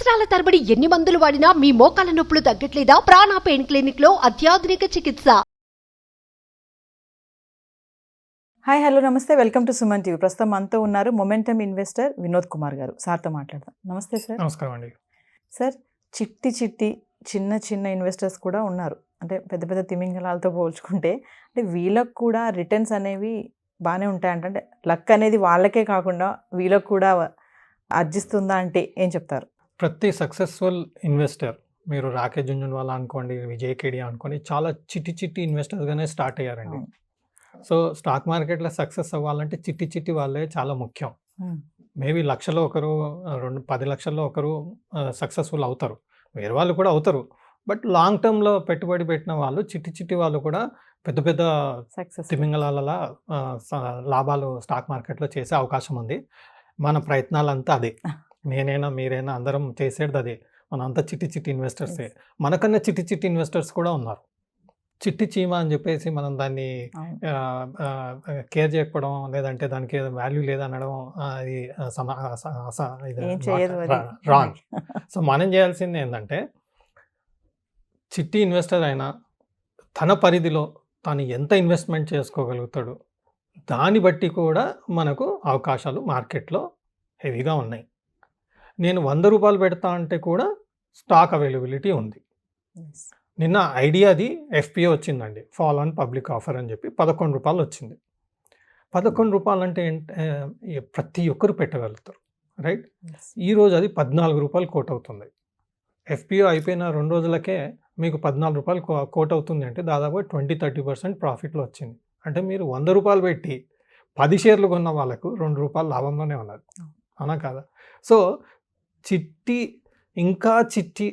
సంవత్సరాల తరబడి ఎన్ని మందులు వాడినా మీ మోకాల నొప్పులు తగ్గట్లేదా? ప్రాణ పెయిన్ క్లినిక్ లో అత్యాధునిక చికిత్స. హాయ్ హలో నమస్తే, వెల్కమ్ టు సుమన్ టీవీ. ప్రస్తుతం మనతో ఉన్నారు మొమెంటమ్ ఇన్వెస్టర్ వినోద్ కుమార్ గారు. సార్తో మాట్లాడదాం. నమస్తే సార్. నమస్కారం అండి. సార్, చిన్న ఇన్వెస్టర్స్ కూడా ఉన్నారు. అంటే పెద్ద పెద్ద తిమింగలాలతో పోల్చుకుంటే అంటే వీళ్ళకు కూడా రిటర్న్స్ అనేవి బాగానే ఉంటాయంట. అంటే లక్ అనేది వాళ్ళకే కాకుండా వీళ్ళకు కూడా అర్జిస్తుందా అంటే ఏం చెప్తారు? ప్రతి సక్సెస్ఫుల్ ఇన్వెస్టర్, మీరు రాకేష్ జుంజున్వాలా అనుకోండి, విజయ్ కేడియా అనుకోండి, చాలా చిట్టి ఇన్వెస్టర్స్గానే స్టార్ట్ అయ్యారండి. సో స్టాక్ మార్కెట్లో సక్సెస్ అవ్వాలంటే చిట్టి వాళ్ళే చాలా ముఖ్యం. మేబీ లక్షలో ఒకరు, 10 లక్షల్లో ఒకరు సక్సెస్ఫుల్ అవుతారు, వేరే వాళ్ళు కూడా అవుతారు. బట్ లాంగ్ టర్మ్లో పెట్టుబడి పెట్టిన వాళ్ళు, చిట్టి వాళ్ళు కూడా పెద్ద సక్సెస్ తిమింగలాల లాభాలు స్టాక్ మార్కెట్లో చేసే అవకాశం ఉంది. మన ప్రయత్నాలంతా అదే. నేనైనా మీరైనా అందరం చేసేది అదే. మనంతా చిట్టి ఇన్వెస్టర్సే. మనకన్నా చిట్టి ఇన్వెస్టర్స్ కూడా ఉన్నారు. చిట్టి చీమ అని చెప్పేసి మనం దాన్ని కేర్ చేయకపోవడం, లేదంటే దానికి వాల్యూ లేదనడం, అది రాంగ్. సో మనం చేయాల్సింది ఏంటంటే, చిట్టి ఇన్వెస్టర్ అయినా తన పరిధిలో తను ఎంత ఇన్వెస్ట్మెంట్ చేసుకోగలుగుతాడు, దాన్ని బట్టి కూడా మనకు అవకాశాలు మార్కెట్లో హెవీగా ఉన్నాయి. నేను 100 రూపాయలు పెడతా అంటే కూడా స్టాక్ అవైలబిలిటీ ఉంది. నిన్న ఐడియాది FPO వచ్చిందండి, ఫాల్ ఆన్ పబ్లిక్ ఆఫర్ అని చెప్పి 11 రూపాయలు వచ్చింది. 11 రూపాయలు అంటే ప్రతి ఒక్కరు పెట్టగలుగుతారు, రైట్? ఈరోజు అది 14 రూపాయలు కోట్ అవుతుంది. FPO అయిపోయిన 2 రోజులకే మీకు 14 రూపాయలు కోట్ అవుతుంది అంటే దాదాపు 20-30% ప్రాఫిట్లో వచ్చింది. అంటే మీరు 100 రూపాయలు పెట్టి 10 షేర్లు కొన్న వాళ్ళకు 2 రూపాయలు లాభంలోనే ఉన్నది, అవునా కాదా? సో చిట్టి, ఇంకా చిట్టి,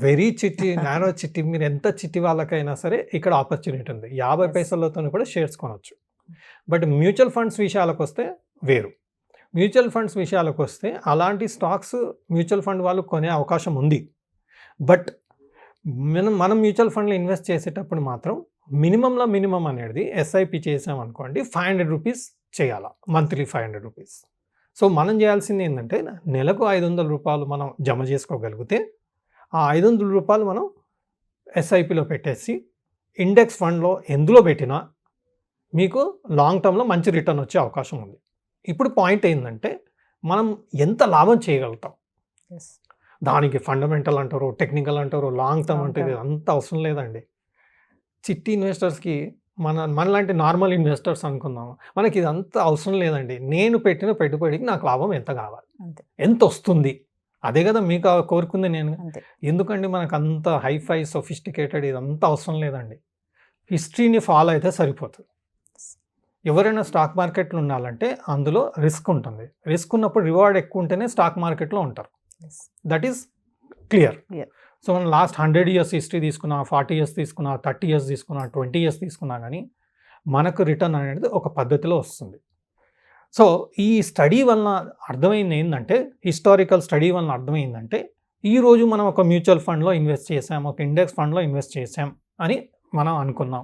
వెరీ చిట్టి, నారో చిట్టి, మీరు ఎంత చిట్టి వాళ్ళకైనా సరే ఇక్కడ ఆపర్చునిటీ ఉంది. 50 పైసలతో కూడా షేర్స్ కొనవచ్చు. బట్ మ్యూచువల్ ఫండ్స్ విషయాలకు వస్తే వేరు. మ్యూచువల్ ఫండ్స్ విషయాలకు వస్తే అలాంటి స్టాక్స్ మ్యూచువల్ ఫండ్ వాళ్ళు కొనే అవకాశం ఉంది. బట్ మనం మ్యూచువల్ ఫండ్లో ఇన్వెస్ట్ చేసేటప్పుడు మాత్రం మినిమం అనేది SIP చేసామనుకోండి, 500 రూపీస్ చేయాలా, మంత్లీ 500 రూపీస్. సో మనం చేయాల్సింది ఏంటంటే, నెలకు 500 రూపాయలు మనం జమ చేసుకోగలిగితే ఆ 500 రూపాయలు మనం SIPలో పెట్టేసి ఇండెక్స్ ఫండ్లో ఎందులో పెట్టినా మీకు లాంగ్ టర్మ్లో మంచి రిటర్న్ వచ్చే అవకాశం ఉంది. ఇప్పుడు పాయింట్ ఏంటంటే, మనం ఎంత లాభం చేయగలుగుతాం, దానికి ఫండమెంటల్ అంటారు, టెక్నికల్ అంటారు, లాంగ్ టర్మ్ అంటే అంత అవసరం లేదండి. చిట్టి ఇన్వెస్టర్స్కి మనలాంటి నార్మల్ ఇన్వెస్టర్స్ అనుకుందాం, మనకి ఇదంతా అవసరం లేదండి. నేను పెట్టిన పెట్టుబడికి నాకు లాభం ఎంత కావాలి, ఎంత వస్తుంది, అదే కదా మీకు కోరుకుంది నేను. ఎందుకండి మనకు అంత హైఫై సొఫిస్టికేటెడ్ ఇదంతా అవసరం లేదండి. హిస్టరీని ఫాలో అయితే సరిపోతుంది. ఎవరైనా స్టాక్ మార్కెట్లో ఉండాలంటే అందులో రిస్క్ ఉంటుంది. రిస్క్ ఉన్నప్పుడు రివార్డ్ ఎక్కువ ఉంటేనే స్టాక్ మార్కెట్లో ఉంటారు. That is clear. సో మనం లాస్ట్ 100 years హిస్టరీ తీసుకున్నా, 40 years తీసుకున్నా, 30 years తీసుకున్నా, 20 years తీసుకున్నా కానీ మనకు రిటర్న్ అనేది ఒక పద్ధతిలో వస్తుంది. సో ఈ స్టడీ వలన అర్థమైంది ఏంటంటే, హిస్టారికల్ స్టడీ వలన అర్థమైందంటే, ఈరోజు మనం ఒక మ్యూచువల్ ఫండ్లో ఇన్వెస్ట్ చేసాం, ఒక ఇండెక్స్ ఫండ్లో ఇన్వెస్ట్ చేసాం అని మనం అనుకున్నాం.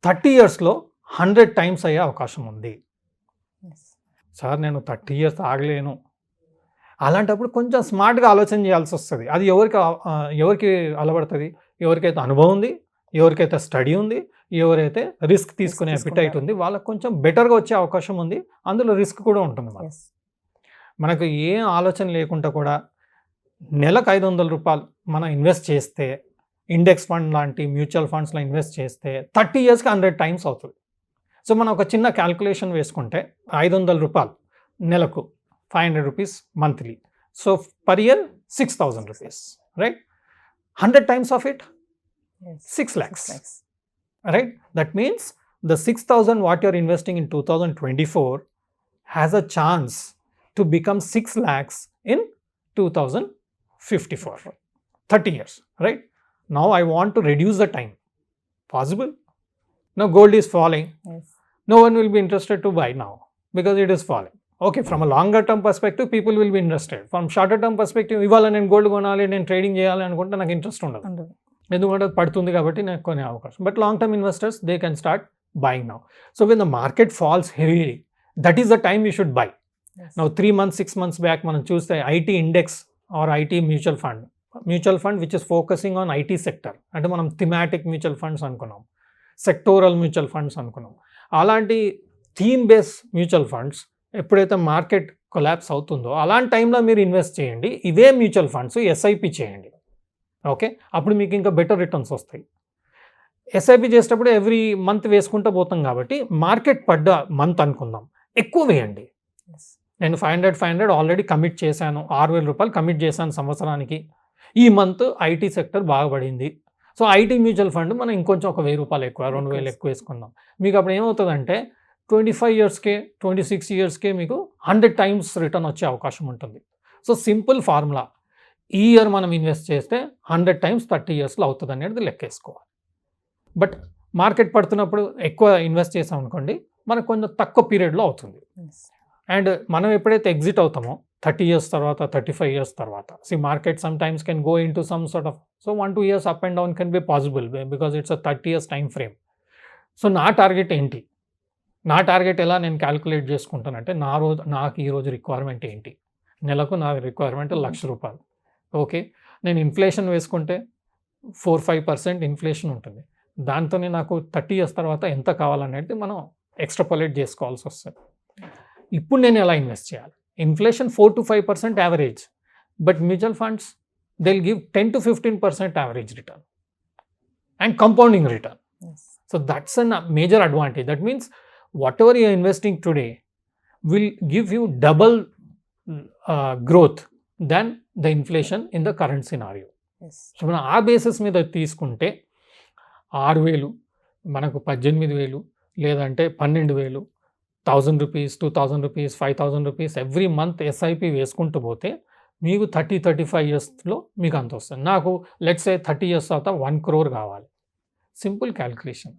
30 yearsలో 100 times అయ్యే అవకాశం ఉంది. సార్ నేను 30 years ఆగలేను, అలాంటప్పుడు కొంచెం స్మార్ట్గా ఆలోచన చేయాల్సి వస్తుంది. అది ఎవరికి అలవడుతుంది? ఎవరికైతే అనుభవం ఉంది, ఎవరికైతే స్టడీ ఉంది, ఎవరైతే రిస్క్ తీసుకునే అపిటైట్ ఉంది, వాళ్ళకి కొంచెం బెటర్గా వచ్చే అవకాశం ఉంది. అందులో రిస్క్ కూడా ఉంటుంది. మనకు ఏ ఆలోచన లేకుండా కూడా నెలకు 500 రూపాయలు మనం ఇన్వెస్ట్ చేస్తే, ఇండెక్స్ ఫండ్ లాంటి మ్యూచువల్ ఫండ్స్లో ఇన్వెస్ట్ చేస్తే 30 yearsకి 100 times అవుతుంది. సో మనం ఒక చిన్న క్యాల్కులేషన్ వేసుకుంటే 500 రూపాయలు నెలకు, 500 rupees monthly. So per year 6,000 rupees, right? 100 times of it, 6 lakhs, right? That means the 6,000 what you're investing in 2024 has a chance to become 6 lakhs in 2054, 30 years, right? Now I want to reduce the time. Possible? Now gold is falling. No one will be interested to buy now because it is falling. Okay, from a longer term perspective people will be interested. From shorter term perspective, ఇవాళ నేను gold కొనాలి, నేను trading చేయాలి అనుకుంటే నాకు interest ఉండదు, ఎందుకంటే అది పడుతుంది కాబట్టి నాకు కొనే అవకాశం. But long term investors, they can start buying now. So when the market falls heavily, that is the time you should buy. Now 3 months, 6 months back మనం చూస్తే IT index or IT mutual fund which is focusing on IT sector, అంటే మనం thematic mutual funds అనుకున్నాం, sectoral mutual funds అనుకున్నాం. అలాంటి theme base mutual funds ఎప్పుడైతే market collapse అవుతుందో అలాంటి టైంలో మీరు ఇన్వెస్ట్ చేయండి. ఇవే మ్యూచువల్ ఫండ్స్ ఎస్ఐపి చేయండి. ఓకే, అప్పుడు మీకు ఇంకా బెటర్ రిటర్న్స్ వస్తాయి. ఎస్ఐపి చేసేటప్పుడు ఎవ్రీ మంత్ వేసుకుంటూ పోతాం కాబట్టి మార్కెట్ పడ్డ మంత్ అనుకుందాం, ఎక్కువ వేయండి. నేను 500 ఆల్రెడీ కమిట్ చేశాను, 6,000 రూపాయలు కమిట్ చేశాను సంవత్సరానికి. ఈ మంత్ ఐటీ సెక్టర్ బాగా పడింది, సో ఐటీ మ్యూచువల్ ఫండ్ మనం ఇంకొంచెం ఒక 1,000 రూపాయలు ఎక్కువ, 2,000 ఎక్కువ వేసుకుందాం. మీకు అప్పుడు ఏమవుతుందంటే 25 ఇయర్స్కే 26 ఇయర్స్కే మీకు 100 టైమ్స్ రిటర్న్ వచ్చే అవకాశం ఉంటుంది. సో సింపుల్ ఫార్ములా, ఈ ఇయర్ మనం ఇన్వెస్ట్ చేస్తే 100 టైమ్స్ 30 ఇయర్స్లో అవుతుంది అనేది లెక్కేసుకోవాలి. బట్ మార్కెట్ పడుతున్నప్పుడు ఎక్కువ ఇన్వెస్ట్ చేసాం అనుకోండి, మనకు కొంచెం తక్కువ పీరియడ్లో అవుతుంది. అండ్ మనం ఎప్పుడైతే ఎగ్జిట్ అవుతామో 30 ఇయర్స్ తర్వాత, 35 ఇయర్స్ తర్వాత, market some times can go in to some sort of, so 1-2 years up and down can be possible because it's a 30 years time frame. So నా టార్గెట్ ఏంటి, నా టార్గెట్ ఎలా నేను క్యాల్కులేట్ చేసుకుంటానంటే, నాకు ఈరోజు రిక్వైర్మెంట్ ఏంటి, నెలకు నా రిక్వైర్మెంట్ 1,00,000 రూపాయలు. ఓకే, నేను ఇన్ఫ్లేషన్ వేసుకుంటే 4-5% ఇన్ఫ్లేషన్ ఉంటుంది, దాంతోనే నాకు 30 ఇయర్స్ తర్వాత ఎంత కావాలనేది మనం ఎక్స్ట్రాపోలేట్ చేసుకోవాల్సి వస్తుంది. ఇప్పుడు నేను ఎలా ఇన్వెస్ట్ చేయాలి? Inflation 4-5% average, but mutual funds they will give 10-15% average return and compounding return. So that's a major advantage. That means whatever you are investing today will give you double growth than the inflation in the current scenario. So మనం ఆ basis మీద తీసుకుంటే 6,000 మనకు 18,000 లేదంటే 12,000, 1,000 rupees, 2,000 rupees, 5,000 rupees every month SIP వేసుకుంటూ పోతే మీకు 30-35 ఇయర్స్లో మీకు అంత వస్తుంది. నాకు లెట్స్ సే 30 ఇయర్స్ తర్వాత 1 crore కావాలి. Simple calculation,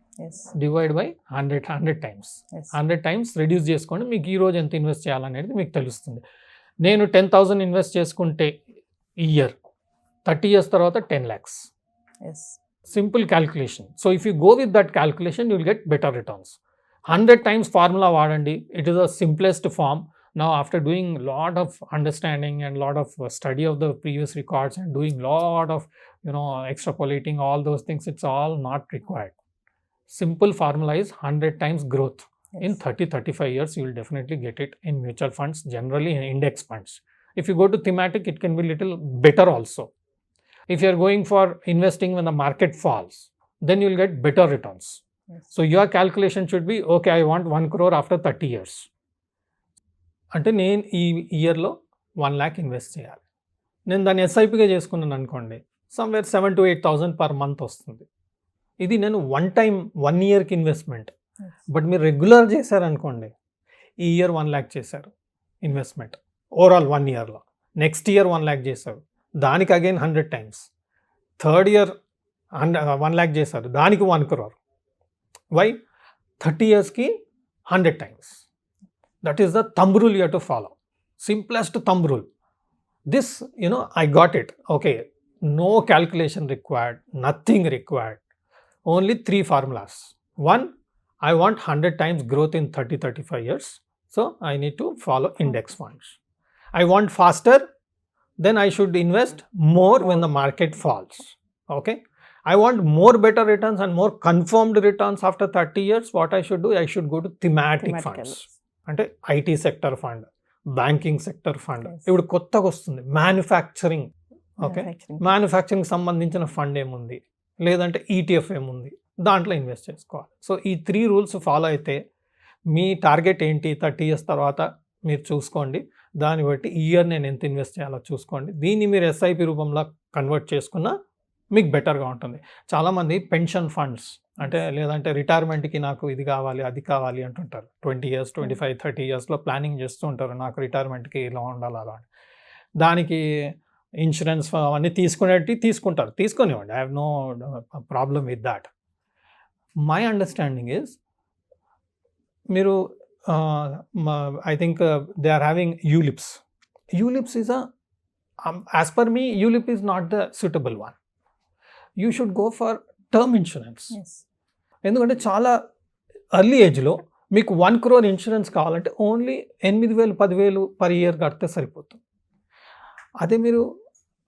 divide by 100 times, 100 times reduce చేసుకోండి, మీకు ఈరోజు ఎంత ఇన్వెస్ట్ చేయాలనేది మీకు తెలుస్తుంది. నేను 10,000 ఇన్వెస్ట్ చేసుకుంటే ఇయర్, 30 ఇయర్స్ తర్వాత 10 lakhs. Simple calculation. So if you go with that calculation you will get better returns. 100 times formula వాడండి. It is the simplest form. Now after doing lot of understanding and lot of study of the previous records and doing lot of extrapolating all those things, it's all not required. Simple formula is 100 times growth. In 30-35 years you will definitely get it in mutual funds, generally in index funds. If you go to thematic, it can be little better also. If you are going for investing when the market falls, then you will get better returns. So your calculation should be, okay, I want 1 crore after 30 years. అంటే నేను ఈ ఇయర్లో 1 lakh invest చేయాలి. నేను దాన్ని ఎస్ఐపిగా చేసుకున్నాను అనుకోండి, somewhere 7,000-8,000 per month వస్తుంది. ఇది నేను 1 ఇయర్కి ఇన్వెస్ట్మెంట్. బట్ మీరు రెగ్యులర్ చేశారనుకోండి, ఈ ఇయర్ 1 lakh చేశారు ఇన్వెస్ట్మెంట్ ఓవరాల్ 1 ఇయర్లో, నెక్స్ట్ ఇయర్ 1 lakh చేశారు, దానికి again 100 times, third year 1 lakh చేశారు, దానికి 1 crore. వై? 30 ఇయర్స్కి 100 times. That is the thumb rule you have to follow. Simplest thumb rule. This, I got it. Okay, no calculation required, nothing required. Only 3 formulas. 1, I want 100 times growth in 30-35 years. So I need to follow index funds. I want faster, then I should invest more when the market falls. Okay. I want more better returns and more confirmed returns after 30 years. What I should do? I should go to thematic funds. అంటే IT sector fund, banking sector fund. ఇప్పుడు కొత్తగా వస్తుంది manufacturing. Okay, manufacturing సంబంధించిన fund ఏముంది, లేదంటే ETF ఏముంది, దాంట్లో invest చేసుకోవాలి. సో ఈ 3 రూల్స్ ఫాలో అయితే మీ టార్గెట్ ఏంటి 30 ఇయర్స్ తర్వాత మీరు చూసుకోండి. దాన్ని బట్టి ఈ ఇయర్ నేను ఎంత ఇన్వెస్ట్ చేయాలో చూసుకోండి. దీన్ని మీరు ఎస్ఐపి రూపంలో కన్వర్ట్ చేసుకున్నా మీకు బెటర్గా ఉంటుంది. చాలామంది పెన్షన్ ఫండ్స్ అంటే లేదంటే రిటైర్మెంట్కి నాకు ఇది కావాలి అది కావాలి అంటుంటారు. 20 ఇయర్స్ 25-30 ఇయర్స్లో ప్లానింగ్ చేస్తూ ఉంటారు, నాకు రిటైర్మెంట్కి ఇలా ఉండాలి అలా. దానికి ఇన్సూరెన్స్ అవన్నీ తీసుకుంటారు, తీసుకొనివ్వండి. I have no problem with that. My understanding is మీరు I think they are having ULIPs. ULIPs is as per me ULIP is not the suitable one. You should go for term insurance. ఎందుకంటే చాలా early ఏజ్లో మీకు 1 crore insurance కావాలంటే only 8,000 10,000 per year కడితే సరిపోతుంది. అదే మీరు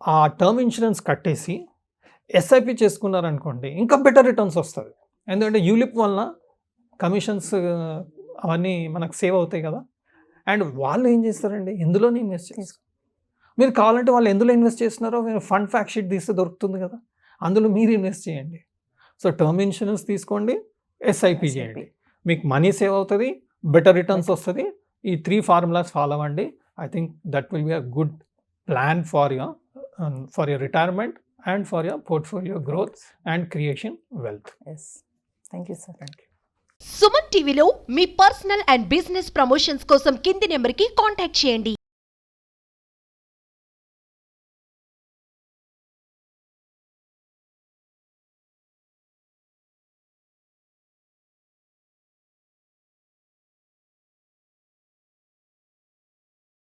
ఆ టర్మ్ ఇన్సూరెన్స్ కట్టేసి ఎస్ఐపి చేసుకున్నారనుకోండి ఇంకా బెటర్ రిటర్న్స్ వస్తుంది. ఎందుకంటే యూలిప్ వలన కమిషన్స్ అవన్నీ మనకు సేవ్ అవుతాయి కదా. అండ్ వాళ్ళు ఏం చేస్తారండి, ఎందులోనే ఇన్వెస్ట్ చేస్తారు. మీరు కావాలంటే వాళ్ళు ఎందులో ఇన్వెస్ట్ చేస్తున్నారో మీరు ఫండ్ ఫ్యాక్ట్ షీట్ తీస్తే దొరుకుతుంది కదా, అందులో మీరు ఇన్వెస్ట్ చేయండి. సో టర్మ్ ఇన్సూరెన్స్ తీసుకోండి, ఎస్ఐపి చేయండి, మీకు మనీ సేవ్ అవుతుంది, బెటర్ రిటర్న్స్ వస్తుంది. ఈ 3 ఫార్ములాస్ ఫాలో అవ్వండి. I think that will be a good plan for your retirement and for your portfolio growth and creation wealth. Yes, thank you sir. Thank you. Suman టీవీలో మీ personal and business promotions కోసం కింది నెంబర్కి contact చేయండి.